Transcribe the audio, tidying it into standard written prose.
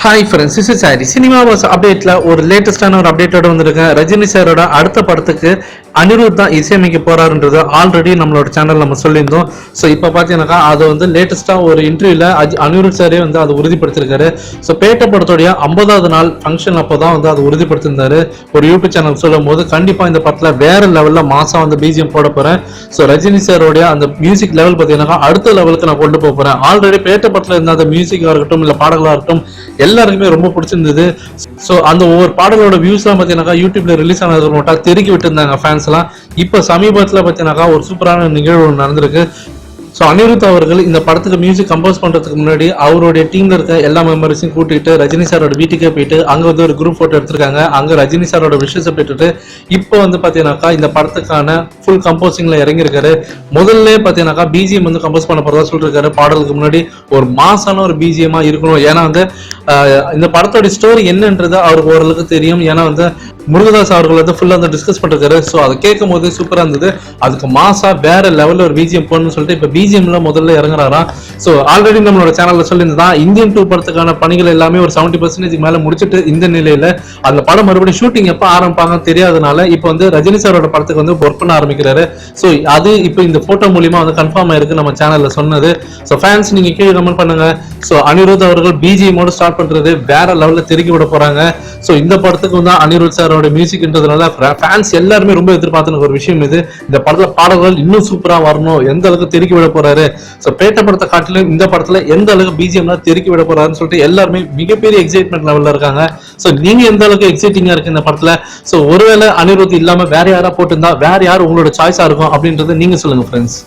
Hi friends, this is சாரி. Cinema was அப்டேட்ல ஒரு லேட்டஸ்டான ஒரு அப்டேட்டோட வந்திருக்கேன். ரஜினி சாரோட அடுத்த படத்துக்கு அனிருத் தான் இசையமைக்க போறாருன்றது ஆல்ரெடி நம்மளோட சேனல் நம்ம சொல்லியிருந்தோம். ஸோ இப்போ பார்த்தீங்கன்னாக்கா அது வந்து லேட்டஸ்டா ஒரு இன்டர்வியூல அனிருத் சாரே வந்து அதை உறுதிப்படுத்திருக்காரு. ஸோ பேட்ட படத்தோடைய 50வது நாள் ஃபங்க்ஷன் அப்போ தான் வந்து அதை உறுதிப்படுத்திருந்தாரு. ஒரு யூடியூப் சேனல் சொல்லும் போது கண்டிப்பா இந்த படத்துல வேற லெவல்ல மாசா வந்து பிஜிஎம் போட போறேன். ஸோ ரஜினி சாரோடைய அந்த மியூசிக் லெவல் பார்த்தீங்கன்னாக்கா அடுத்த லெவலுக்கு நான் கொண்டு போறேன். ஆல்ரெடி பேட்ட படத்துல இருந்த அந்த மியூசிக்கா இருக்கட்டும் இல்ல பாடல்களா இருக்கட்டும் எல்லாருக்குமே ரொம்ப பிடிச்சிருந்தது. ஸோ அந்த ஒவ்வொரு பாடலோட வியூஸ் எல்லாம் பார்த்தீங்கன்னாக்கா யூடியூப்ல ரிலீஸ் ஆனது மட்டும் தெருக்கி விட்டு இருந்தாங்க ஃபேன்ஸ் எல்லாம். இப்போ சமீபத்தில் பார்த்தீங்கன்னாக்கா ஒரு சூப்பரான நிகழ்வு நடந்திருக்கு. ஸோ அனிருத் அவர்கள் இந்த படத்துக்கு மியூசிக் கம்போஸ் பண்றதுக்கு முன்னாடி அவருடைய டீம்ல இருக்க எல்லா மெம்பர்ஸையும் கூட்டிட்டு ரஜினி சாரோட வீட்டுக்கே போயிட்டு அங்க வந்து ஒரு குரூப் போட்டோ எடுத்திருக்காங்க. அங்க ரஜினி சாரோட விஷயத்தை பெற்றுட்டு இப்போ வந்து பாத்தீங்கன்னாக்கா இந்த படத்துக்கான ஃபுல் கம்போசிங்ல இறங்கியிருக்காரு. முதல்ல பாத்தீங்கன்னாக்கா பிஜிஎம் வந்து கம்போஸ் பண்ண போறதா சொல்லிருக்காரு. பாடலுக்கு முன்னாடி ஒரு மாசான ஒரு பிஜிஎமா இருக்கணும். ஏன்னா வந்து இந்த படத்தோட ஸ்டோரி என்னன்றது அவருக்கு ஓரளவுக்கு தெரியும். ஏன்னா வந்து முருகதாஸ் அவர்கள் வந்து ஃபுல்லா வந்து டிஸ்கஸ் பண்ணிருக்காரு. ஸோ அதை கேட்கும் போது சூப்பரா இருந்தது. அதுக்கு மாசா வேற லெவல்ல ஒரு பிஜிஎம் போடணும்னு சொல்லிட்டு இப்ப பிஜிஎம்ல முதல்ல இறங்குறாராம். ஸோ ஆல்ரெடி நம்மளோட சேனல்ல சொல்லியிருந்தா இந்தியன் 2 படத்துக்கான பணிகள் எல்லாமே ஒரு 70% மேல முடிச்சுட்டு இந்த நிலையில அந்த படம் மறுபடியும் ஷூட்டிங் எப்ப ஆரம்பிப்பாங்கன்னு தெரியாதனால இப்போ வந்து ரஜினி சாரோட படத்துக்கு வந்து ஒர்க் பண்ண ஆரம்பிக்கிறாரு. ஸோ அது இப்போ இந்த போட்டோ மூலியமா வந்து கன்ஃபார்ம் ஆயிருக்கு நம்ம சேனல்ல சொன்னது. ஸோ ஃபேன்ஸ் நீங்க கீழே கமெண்ட் பண்ணுங்க. ஸோ அனிருத் அவர்கள் பிஜிஎமோட ஸ்டார்ட் பண்றது வேற லெவல்ல திருக்கி விட போறாங்க. ஸோ இந்த படத்துக்கு வந்து அனிருத் சாரோட மியூசிக்ன்றதுனால ஃபேன்ஸ் எல்லாருமே ரொம்ப எதிர்பார்த்து ஒரு விஷயம் இது. இந்த படத்துல பாடல்கள் இன்னும் சூப்பரா வரணும், எந்த அளவுக்கு தெருக்கி விட போறாரு. சோ பேட்ட படத்தை காட்டிலும் இந்த படத்துல எந்த அளவுக்கு பிஜிஎம்ல தெருக்கி விட போறாருன்னு சொல்லிட்டு எல்லாருமே மிகப்பெரிய எக்ஸைட்மெண்ட் லெவல்ல இருக்காங்க. சோ நீங்க எந்த அளவுக்கு எக்ஸைட்டிங்கா இருக்கு இந்த படத்துல? சோ ஒருவேளை அனிருத் இல்லாம வேற யாரா போட்டிருந்தா வேற யார் உங்களோட சாய்ஸா இருக்கும் அப்படின்றத நீங்க சொல்லுங்க ஃப்ரெண்ட்ஸ்.